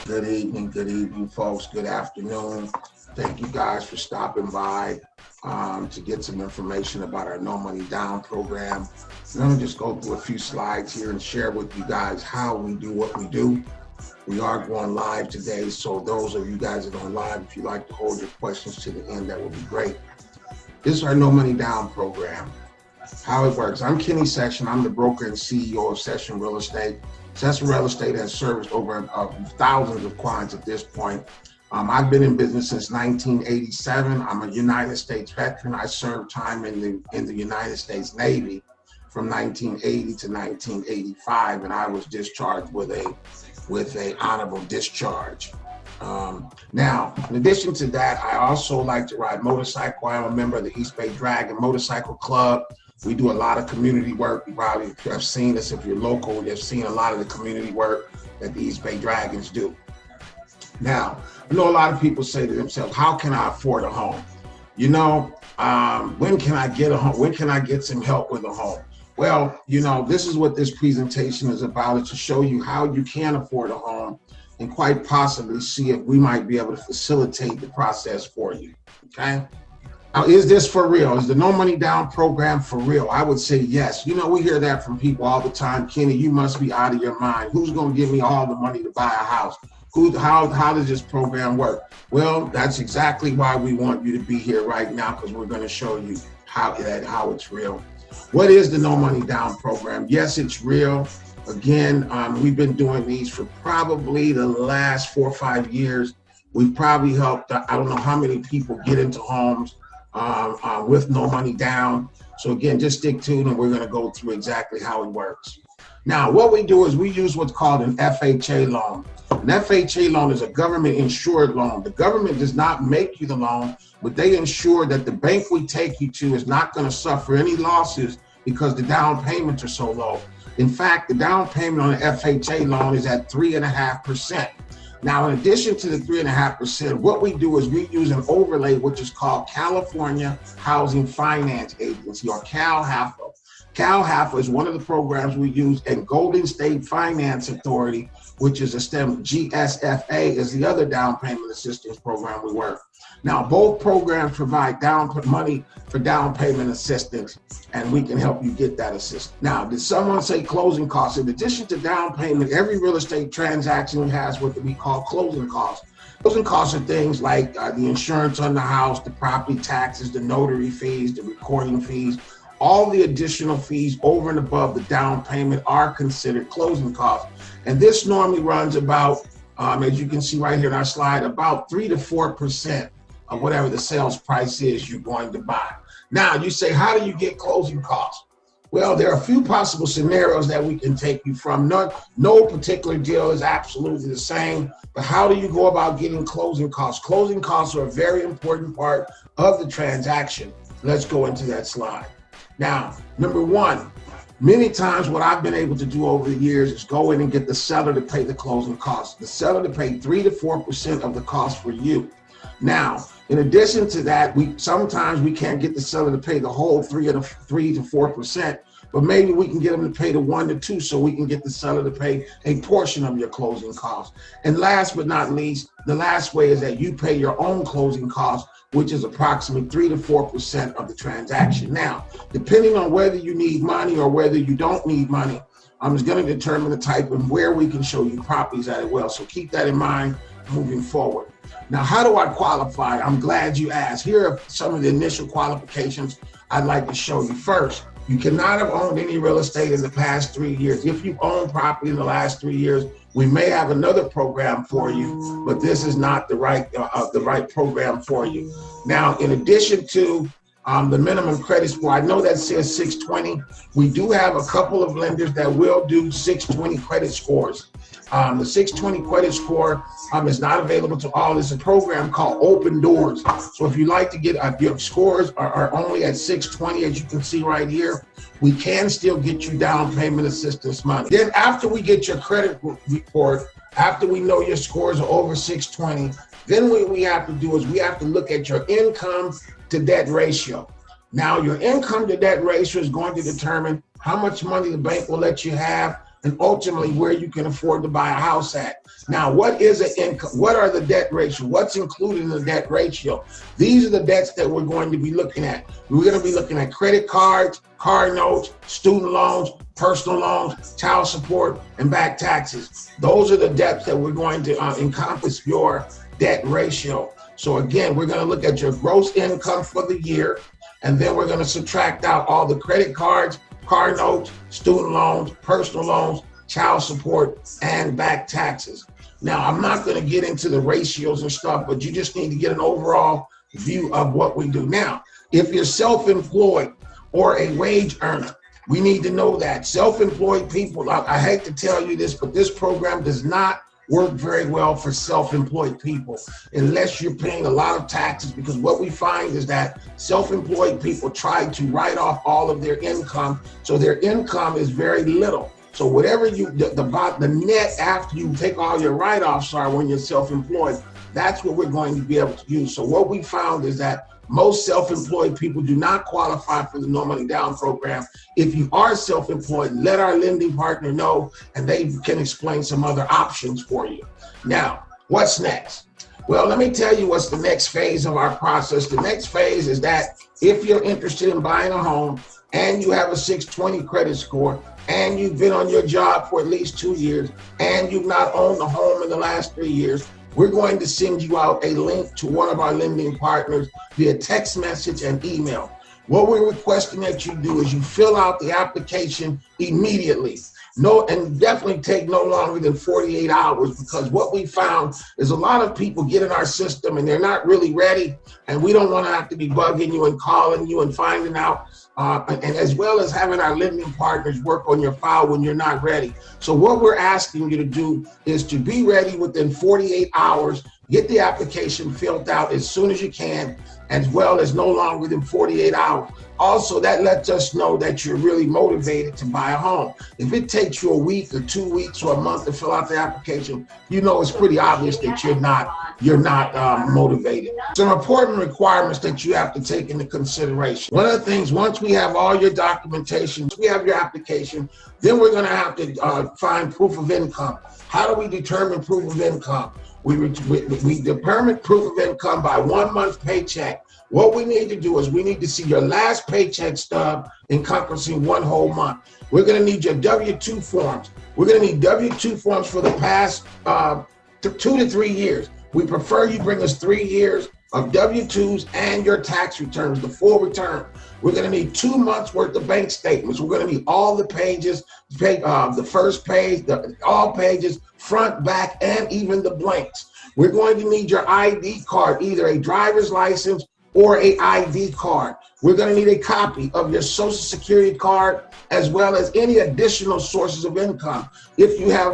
Good evening, folks. Good afternoon. Thank you guys for stopping by to get some information about our No Money Down program. Let me just go through a few slides here and share with you guys how we do what we do. We are going live today, so those of you guys that are on live, if you'd like to hold your questions to the end, that would be great. This is our No Money Down program. How it works. I'm Kenny Session. I'm the broker and CEO of Session Real Estate. Session Real Estate has serviced over thousands of clients at this point. I've been in business since 1987. I'm a United States veteran. I served time in the United States Navy from 1980 to 1985, and I was discharged with a honorable discharge. Now, in addition to that, I also like to ride motorcycle. I'm a member of the East Bay Dragon Motorcycle Club. We do a lot of community work. You probably have seen us if you're local. You've seen a lot of the community work that the East Bay Dragons do. Now, I know a lot of people say to themselves, how can I afford a home? You know, when can I get a home? When can I get some help with a home? Well, you know, this is what this presentation is about, is to show you how you can afford a home and quite possibly see if we might be able to facilitate the process for you, okay? Now, is this for real? Is the No Money Down program for real? I would say yes. You know, we hear that from people all the time. Kenny, you must be out of your mind. Who's going to give me all the money to buy a house? How does this program work? Well, that's exactly why we want you to be here right now, because we're going to show you how it's real. What is the No Money Down program? Yes, it's real. Again, we've been doing these for probably the last 4 or 5 years. We've probably helped, I don't know how many people get into homes with no money down. So again, just stick tuned and we're going to go through exactly how it works. Now, what we do is we use what's called an FHA loan. An FHA loan is a government insured loan. The government does not make you the loan, but they ensure that the bank we take you to is not going to suffer any losses because the down payments are so low. In fact, the down payment on an FHA loan is at 3.5%. Now, in addition to the 3.5%, what we do is we use an overlay, which is called California Housing Finance Agency, or CalHFA. CalHFA is one of the programs we use, and Golden State Finance Authority, which is a STEM, GSFA, is the other down payment assistance program we work. Now, both programs provide money for down payment assistance, and we can help you get that assistance. Now, did someone say closing costs? In addition to down payment, every real estate transaction has what we call closing costs. Closing costs are things like the insurance on the house, the property taxes, the notary fees, the recording fees. All the additional fees over and above the down payment are considered closing costs. And this normally runs about, as you can see right here in our slide, about 3 to 4% of whatever the sales price is you're going to buy. Now, you say, how do you get closing costs? Well, there are a few possible scenarios that we can take you from. No particular deal is absolutely the same, but how do you go about getting closing costs? Closing costs are a very important part of the transaction. Let's go into that slide. Now, number one, many times what I've been able to do over the years is go in and get the seller to pay the closing costs. The seller to pay 3 to 4% of the cost for you. Now, in addition to that, sometimes we can't get the seller to pay the whole 3 to 4%, but maybe we can get them to pay the 1 to 2 so we can get the seller to pay a portion of your closing costs. And last but not least, the last way is that you pay your own closing costs, which is approximately 3 to 4% of the transaction. Now, depending on whether you need money or whether you don't need money, I'm just going to determine the type and where we can show you properties at it well. So keep that in mind moving forward. Now, how do I qualify? I'm glad you asked. Here are some of the initial qualifications I'd like to show you. First, you cannot have owned any real estate in the past 3 years. If you've owned property in the last 3 years, we may have another program for you, but this is not the right program for you. Now, in addition to the minimum credit score, I know that says 620. We do have a couple of lenders that will do 620 credit scores. The 620 credit score is not available to all. It's a program called Open Doors. So if you like to get your scores are only at 620, as you can see right here, we can still get you down payment assistance money. Then after we get your credit report, after we know your scores are over 620, then what we have to do is we have to look at your income to debt ratio. Now, your income to debt ratio is going to determine how much money the bank will let you have and ultimately where you can afford to buy a house at. Now, what is an income? What are the debt ratio? What's included in the debt ratio? These are the debts that we're going to be looking at. We're going to be looking at credit cards, car notes, student loans, personal loans, child support, and back taxes. Those are the debts that we're going to encompass your debt ratio. So again, we're going to look at your gross income for the year, and then we're going to subtract out all the credit cards, car notes, student loans, personal loans, child support, and back taxes. Now, I'm not going to get into the ratios and stuff, but you just need to get an overall view of what we do. Now, if you're self-employed or a wage earner, we need to know that. Self-employed people, I hate to tell you this, but this program does not work very well for self-employed people unless you're paying a lot of taxes, because what we find is that self-employed people try to write off all of their income, so their income is very little. So whatever the net after you take all your write-offs are when you're self-employed, that's what we're going to be able to use. So what we found is that most self-employed people do not qualify for the No Money Down program. If you are self-employed, let our lending partner know, and they can explain some other options for you. Now, what's next? Well, let me tell you what's the next phase of our process. The next phase is that if you're interested in buying a home and you have a 620 credit score, and you've been on your job for at least 2 years, and you've not owned a home in the last 3 years, we're going to send you out a link to one of our lending partners via text message and email. What we're requesting that you do is you fill out the application immediately. And definitely take no longer than 48 hours, because what we found is a lot of people get in our system and they're not really ready, and we don't want to have to be bugging you and calling you and finding out, and as well as having our lending partners work on your file when you're not ready. So what we're asking you to do is to be ready within 48 hours, get the application filled out as soon as you can, as well as no longer than 48 hours. Also, that lets us know that you're really motivated to buy a home. If it takes you a week or 2 weeks or a month to fill out the application, you know it's pretty obvious that you're not motivated. Some important requirements that you have to take into consideration. One of the things, once we have all your documentation, we have your application, then we're going to have to find proof of income. How do we determine proof of income? We determine proof of income by 1 month paycheck. What we need to do is we need to see your last paycheck stub encompassing 1 whole month. We're going to need your W-2 forms. We're going to need W-2 forms for the past 2 to 3 years. We prefer you bring us 3 years of W-2s and your tax returns, the full return. We're going to need 2 months worth of bank statements. We're going to need all the pages, the first page, all pages, front, back, and even the blanks. We're going to need your ID card, either a driver's license or a ID card. We're going to need a copy of your Social Security card, as well as any additional sources of income. If you have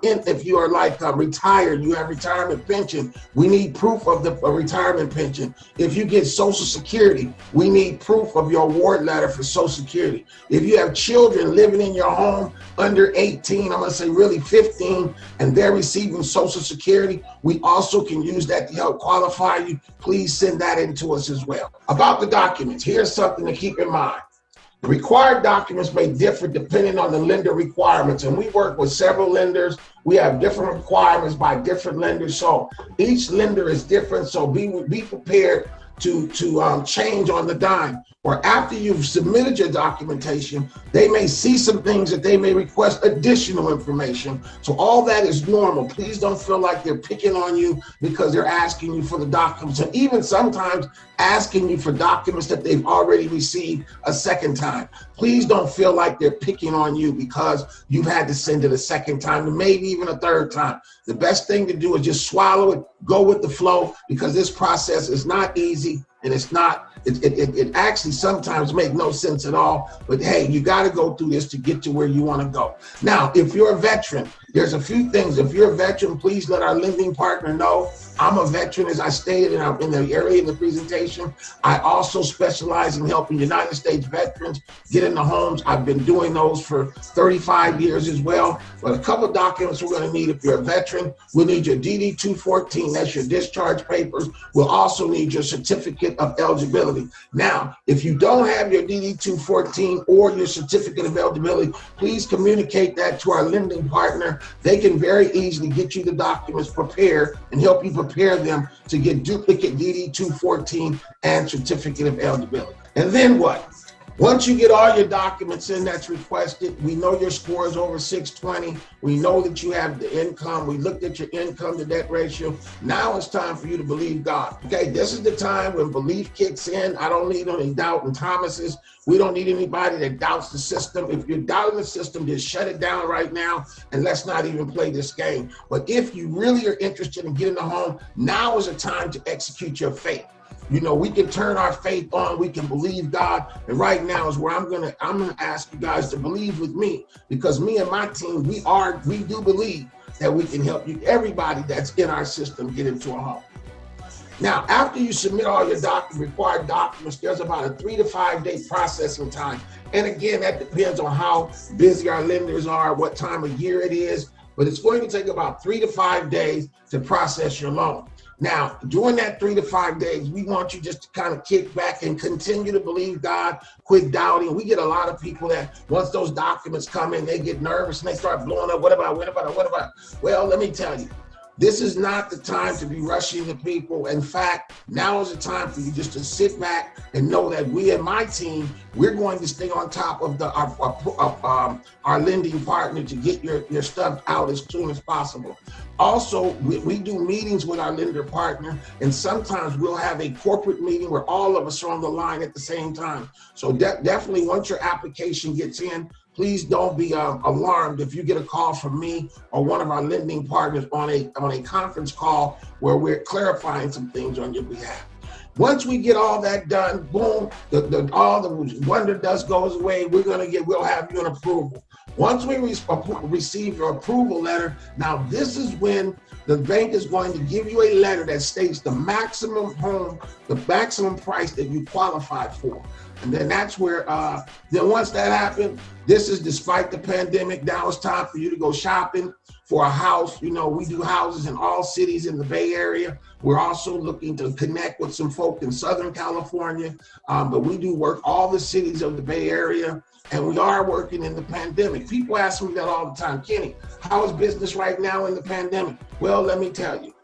if you are retired, you have retirement pension, we need proof of the retirement pension. If you get Social Security, we need proof of your award letter for Social Security. If you have children living in your home under 18, I'm gonna say really 15, and they're receiving Social Security, we also can use that to help qualify you. Please send that in to us as well. About the documents, here's something to keep in mind. The required documents may differ depending on the lender requirements, and we work with several lenders. We have different requirements by different lenders, so each lender is different, so be prepared to change on the dime. Or after you've submitted your documentation, they may see some things that they may request additional information. So all that is normal. Please don't feel like they're picking on you because they're asking you for the documents, and even sometimes asking you for documents that they've already received a second time. Please don't feel like they're picking on you because you've had to send it a second time and maybe even a third time. The best thing to do is just swallow it, go with the flow, because this process is not easy, and it actually sometimes makes no sense at all. But hey, you got to go through this to get to where you want to go. Now, if you're a veteran, there's a few things. If you're a veteran, please let our lending partner know I'm a veteran, as I stated in the area of the presentation. I also specialize in helping United States veterans get into homes. I've been doing those for 35 years as well. But a couple of documents we're going to need if you're a veteran. We'll need your DD-214, that's your discharge papers. We'll also need your certificate of eligibility. Now, if you don't have your DD-214 or your certificate of eligibility, please communicate that to our lending partner. They can very easily get you the documents prepared and help you prepare them to get duplicate DD-214 and certificate of eligibility. And then what? Once you get all your documents in that's requested, we know your score is over 620. We know that you have the income. We looked at your income to debt ratio. Now it's time for you to believe God. Okay, this is the time when belief kicks in. I don't need any doubt and Thomases. We don't need anybody that doubts the system. If you're doubting the system, just shut it down right now and let's not even play this game. But if you really are interested in getting a home, now is the time to execute your faith. You know, we can turn our faith on, we can believe God. And right now is where I'm gonna ask you guys to believe with me, because me and my team, we do believe that we can help you, everybody that's in our system, get into a home. Now, after you submit all your required documents, there's about a 3 to 5 day processing time. And again, that depends on how busy our lenders are, what time of year it is, but it's going to take about 3 to 5 days to process your loan. Now, during that 3 to 5 days, we want you just to kind of kick back and continue to believe God, quit doubting. We get a lot of people that once those documents come in, they get nervous and they start blowing up. What about? Well, let me tell you, this is not the time to be rushing the people. In fact, now is the time for you just to sit back and know that we and my team, we're going to stay on top of our lending partner to get your stuff out as soon as possible. Also, we do meetings with our lender partner, and sometimes we'll have a corporate meeting where all of us are on the line at the same time. So definitely once your application gets in, please don't be alarmed if you get a call from me or one of our lending partners on a conference call where we're clarifying some things on your behalf. Once we get all that done, boom, all the wonder dust goes away. We'll have you an approval. Once we receive your approval letter, now this is when the bank is going to give you a letter that states the maximum price that you qualified for. And then that's where, then once that happens, this is despite the pandemic, now it's time for you to go shopping for a house. You know, we do houses in all cities in the Bay Area. We're also looking to connect with some folk in Southern California, but we do work all the cities of the Bay Area, and we are working in the pandemic. People ask me that all the time, Kenny, how is business right now in the pandemic? Well, let me tell you,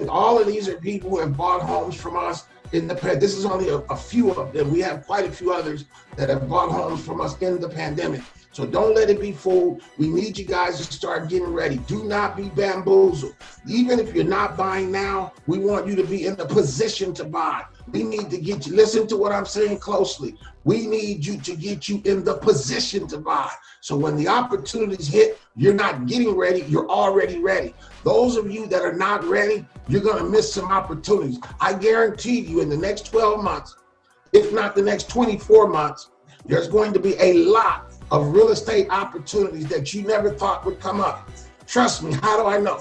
all of these are people who have bought homes from us. This is only a few of them. We have quite a few others that have bought homes from us in the pandemic. So don't let it be fooled. We need you guys to start getting ready. Do not be bamboozled. Even if you're not buying now, we want you to be in the position to buy. We need to get you, listen to what I'm saying closely. We need you to get you in the position to buy. So when the opportunities hit, you're not getting ready, you're already ready. Those of you that are not ready, you're gonna miss some opportunities. I guarantee you in the next 12 months, if not the next 24 months, there's going to be a lot of real estate opportunities that you never thought would come up. Trust me, how do I know?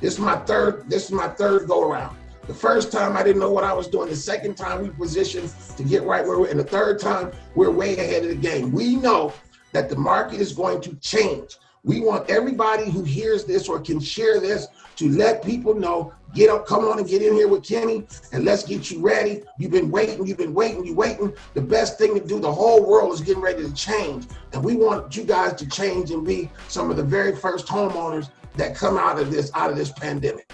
This is my third go around. The first time I didn't know what I was doing. The second time we positioned to get right where we're, and the third time we're way ahead of the game. We know that the market is going to change. We want everybody who hears this or can share this to let people know, get up, come on and get in here with Kenny and let's get you ready. You've been waiting. The best thing to do, the whole world is getting ready to change. And we want you guys to change and be some of the very first homeowners that come out of this pandemic.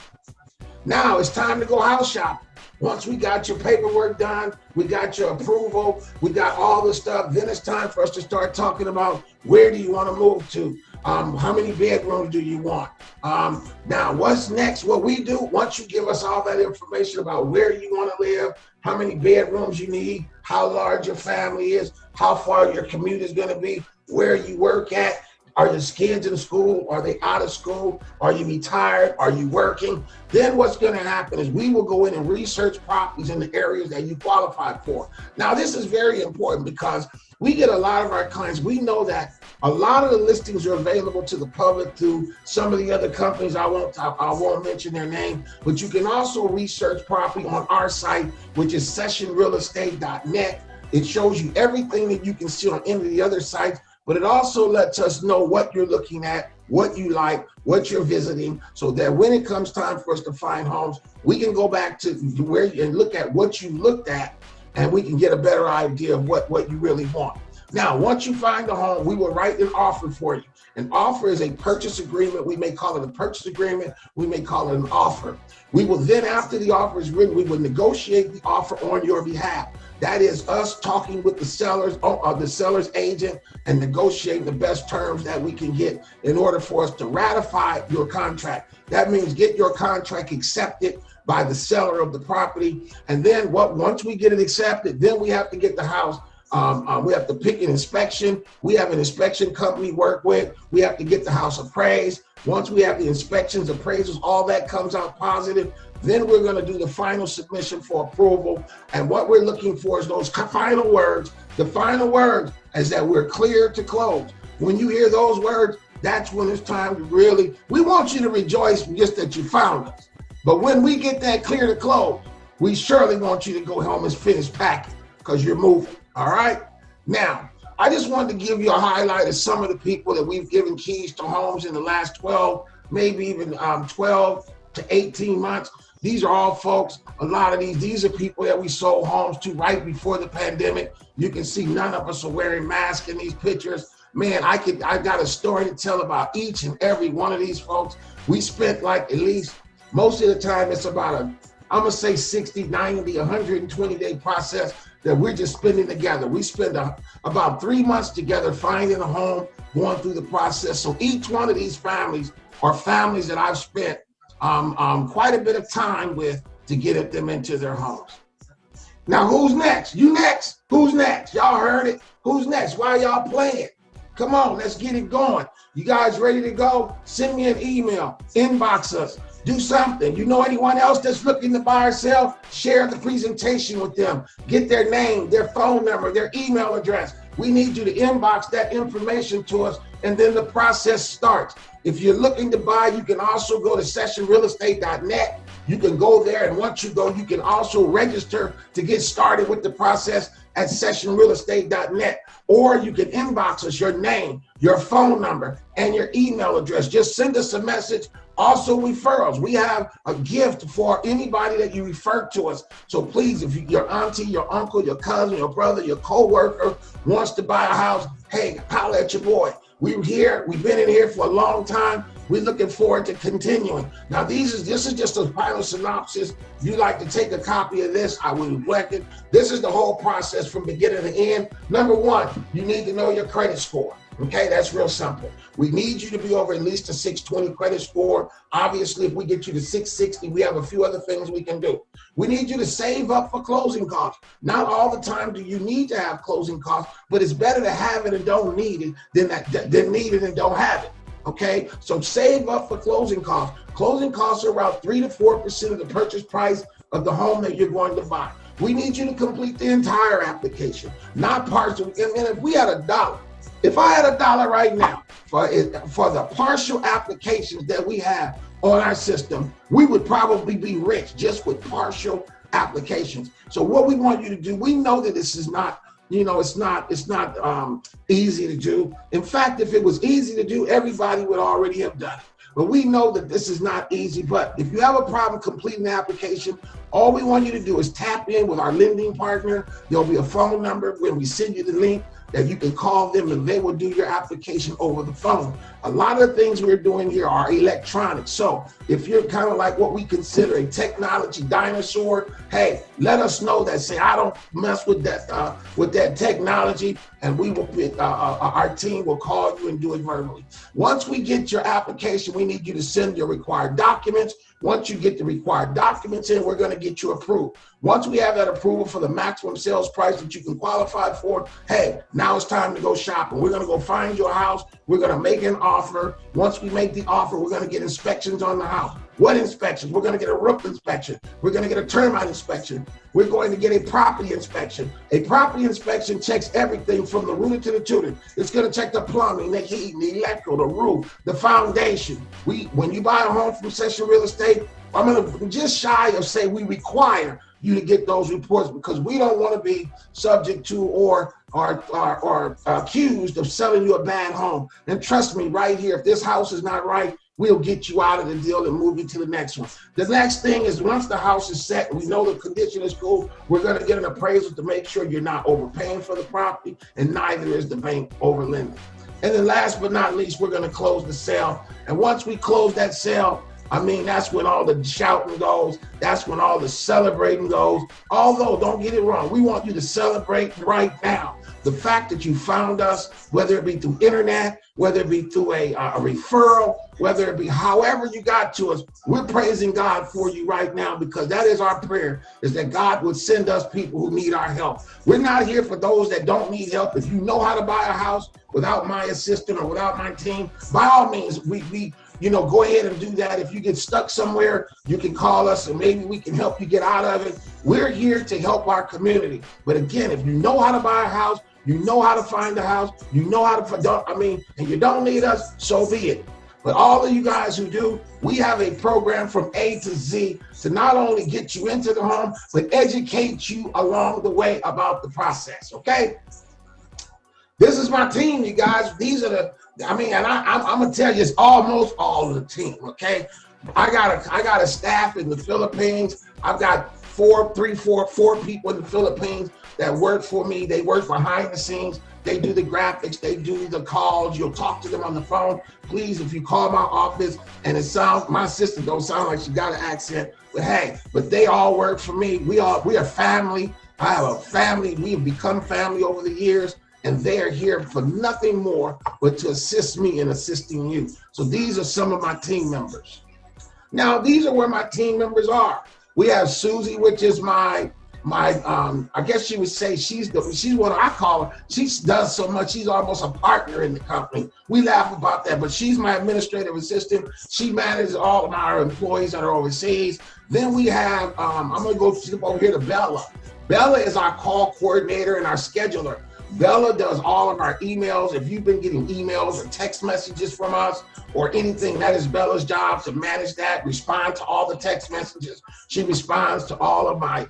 Now it's time to go house shopping. Once we got your paperwork done, we got your approval, we got all the stuff, then it's time for us to start talking about where do you want to move to? How many bedrooms do you want? Now, what's next? What we do, once you give us all that information about where you want to live, how many bedrooms you need, how large your family is, how far your commute is going to be, where you work at, Are your kids in school? Are they out of school? Are you retired? Are you working? Then what's going to happen is we will go in and research properties in the areas that you qualify for. Now, this is very important because we get a lot of our clients. We know that a lot of the listings are available to the public through some of the other companies. I won't mention their name, but you can also research property on our site, which is sessionrealestate.net. It shows you everything that you can see on any of the other sites, but it also lets us know what you're looking at, what you like, what you're visiting, so that when it comes time for us to find homes, we can go back to where and look at what you looked at, and we can get a better idea of what you really want. Now, once you find a home, we will write an offer for you. An offer is a purchase agreement. We may call it a purchase agreement. We may call it an offer. We will then, after the offer is written, we will negotiate the offer on your behalf. That is us talking with the seller's agent and negotiating the best terms that we can get in order for us to ratify your contract. That means get your contract accepted by the seller of the property. And then once we get it accepted, then we have to get the house. We have to pick an inspection. We have an inspection company work with. We have to get the house appraised. Once we have the inspections, appraisals, all that comes out positive, then we're going to do the final submission for approval. And what we're looking for is those final words. The final words is that we're clear to close. When you hear those words, that's when it's time to really, we want you to rejoice just that you found us. But when we get that clear to close, we surely want you to go home and finish packing because you're moving. All right. Now, I just wanted to give you a highlight of some of the people that we've given keys to homes in the last 12, maybe even 12 to 18 months. These are all folks, a lot of these are people that we sold homes to right before the pandemic. You can see none of us are wearing masks in these pictures. Man, I got a story to tell about each and every one of these folks. We spent like at least, most of the time it's about I'm gonna say 60, 90, 120 day process that we're just spending together. We spend about 3 months together finding a home, going through the process. So each one of these families are families that I've spent quite a bit of time with to get them into their homes. Now, who's next? You next? Who's next? Y'all heard it. Who's next? Why y'all playing? Come on, let's get it going. You guys ready to go? Send me an email, inbox us, do something. You know anyone else that's looking to buy or sell? Share the presentation with them. Get their name, their phone number, their email address. We need you to inbox that information to us, and then the process starts. If you're looking to buy, you can also go to sessionrealestate.net. You can go there, and once you go, you can also register to get started with the process at sessionrealestate.net. Or you can inbox us your name, your phone number, and your email address. Just send us a message. Also, referrals. We have a gift for anybody that you refer to us. So please, if your auntie, your uncle, your cousin, your brother, your co-worker wants to buy a house, hey, holler at your boy. We're here. We've been in here for a long time. We're looking forward to continuing. Now, this is just a final synopsis. If you'd like to take a copy of this, I would neglect it. This is the whole process from beginning to end. Number one, you need to know your credit score. Okay, that's real simple. We need you to be over at least a 620 credit score. Obviously, if we get you to 660, we have a few other things we can do. We need you to save up for closing costs. Not all the time do you need to have closing costs, but it's better to have it and don't need it than need it and don't have it. Okay, so save up for closing costs. Closing costs are around 3 to 4% of the purchase price of the home that you're going to buy. We need you to complete the entire application, not partial. And if we had $1, if I had $1 right now for the partial applications that we have on our system, we would probably be rich just with partial applications. So what we want you to do, we know that this is not, it's not easy to do. In fact, if it was easy to do, everybody would already have done it. But we know that this is not easy. But if you have a problem completing the application, all we want you to do is tap in with our lending partner. There'll be a phone number when we send you the link that you can call them and they will do your application over the phone. A lot of the things we're doing here are electronic. So if you're kind of like what we consider a technology dinosaur, hey, let us know that. Say, I don't mess with that technology, and we will our team will call you and do it verbally. Once we get your application, we need you to send your required documents. Once you get the required documents in, we're going to get you approved. Once we have that approval for the maximum sales price that you can qualify for, hey, now it's time to go shopping. We're going to go find your house. We're going to make an offer. Once we make the offer, we're going to get inspections on the house. What inspections? We're going to get a roof inspection. We're going to get a termite inspection. We're going to get a property inspection. A property inspection checks everything from the rooter to the tutor. It's going to check the plumbing, the heating, the electrical, the roof, the foundation. When you buy a home from Session Real Estate, I'm going to just shy of say we require you to get those reports, because we don't want to be subject to or accused of selling you a bad home. And trust me, right here, if this house is not right, we'll get you out of the deal and move you to the next one. The next thing is, once the house is set and we know the condition is cool, we're going to get an appraisal to make sure you're not overpaying for the property, and neither is the bank overlending. And then last but not least, we're going to close the sale. And once we close that sale, I mean, that's when all the shouting goes. That's when all the celebrating goes. Although, don't get it wrong, we want you to celebrate right now. The fact that you found us, whether it be through internet, whether it be through a referral, whether it be however you got to us, we're praising God for you right now, because that is our prayer, is that God would send us people who need our help. We're not here for those that don't need help. If you know how to buy a house without my assistant or without my team, by all means, we go ahead and do that. If you get stuck somewhere, you can call us and maybe we can help you get out of it. We're here to help our community. But again, if you know how to buy a house, you know how to find a house, you know how to, and you don't need us, so be it. But all of you guys who do, we have a program from A to Z to not only get you into the home, but educate you along the way about the process, okay? This is my team, you guys. These are I'm gonna tell you, it's almost all of the team, okay? I got a staff in the Philippines. I've got four people in the Philippines that work for me. They work behind the scenes. They do the graphics, they do the calls. You'll talk to them on the phone. Please, if you call my office and my sister don't sound like she got an accent, but they all work for me. We are family. I have a family. We have become family over the years. And they are here for nothing more but to assist me in assisting you. So these are some of my team members. Now, these are where my team members are. We have Susie, which is my I guess you would say she's what I call her. She does so much, she's almost a partner in the company. We laugh about that, but she's my administrative assistant. She manages all of our employees that are overseas. Then we have, I'm gonna go over here to Bella. Bella is our call coordinator and our scheduler. Bella does all of our emails. If you've been getting emails or text messages from us or anything, that is Bella's job, to manage that, respond to all the text messages. She responds to all of my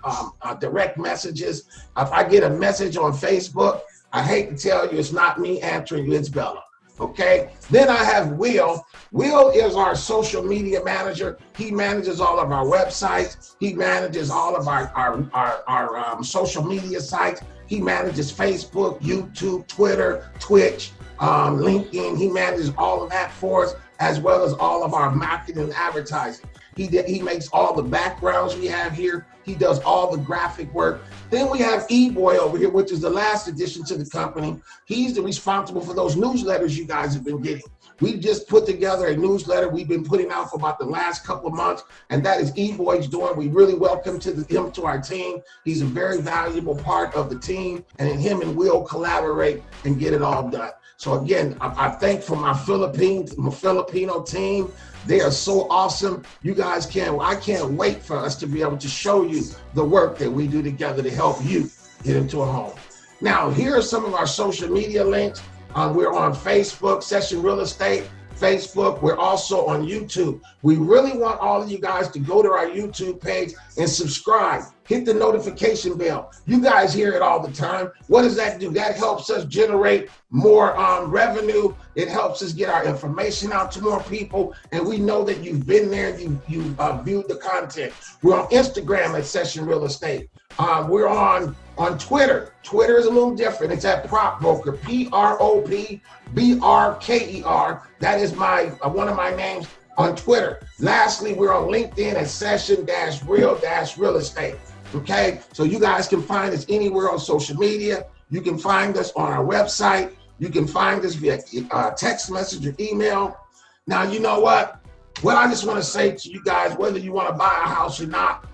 direct messages. If I get a message on Facebook, I hate to tell you, it's not me answering you, it's Bella. Okay, then I have Will. Will is our social media manager. He manages all of our websites. He manages all of our social media sites. He manages Facebook, YouTube, Twitter, Twitch, LinkedIn. He manages all of that for us, as well as all of our marketing and advertising. He makes all the backgrounds we have here. He does all the graphic work. Then we have E-Boy over here, which is the last addition to the company. He's responsible for those newsletters you guys have been getting. We just put together a newsletter we've been putting out for about the last couple of months, and that is E-Boy's doing. We really welcome him to our team. He's a very valuable part of the team, and him and Will collaborate and get it all done. So again, I thank for my Filipino team. They are so awesome. You guys I can't wait for us to be able to show you the work that we do together to help you get into a home. Now, here are some of our social media links. We're on Facebook, Session Real Estate, Facebook. We're also on YouTube. We really want all of you guys to go to our YouTube page and subscribe. Hit the notification bell. You guys hear it all the time. What does that do? That helps us generate more revenue. It helps us get our information out to more people. And we know that you've been there, you've viewed the content. We're on Instagram at Session Real Estate. We're on Twitter. Twitter is a little different. It's at Prop Broker, PROPBRKER. That is one of my names on Twitter. Lastly, we're on LinkedIn at Session-Real Estate. Okay, so you guys can find us anywhere on social media. You can find us on our website. You can find us via text message or email. Now, you know what? What I just want to say to you guys, whether you want to buy a house or not,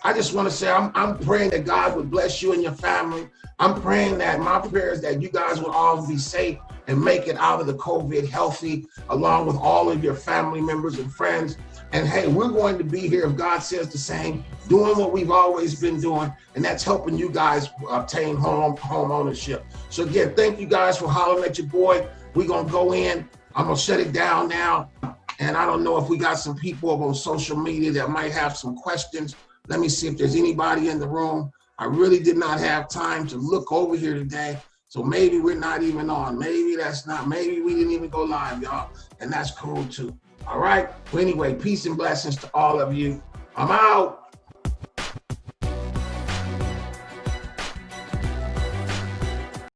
I just want to say I'm praying that God would bless you and your family. I'm praying that my prayer is that you guys will all be safe and make it out of the COVID healthy, along with all of your family members and friends. And hey, we're going to be here, if God says the same, doing what we've always been doing, and that's helping you guys obtain home ownership. So again, thank you guys for hollering at your boy. We're gonna go in. I'm gonna shut it down now. And I don't know if we got some people on social media that might have some questions. Let me see if there's anybody in the room. I really did not have time to look over here today. So maybe we're not even on. Maybe we didn't even go live, y'all. And that's cool too. All right. Well, anyway, peace and blessings to all of you. I'm out.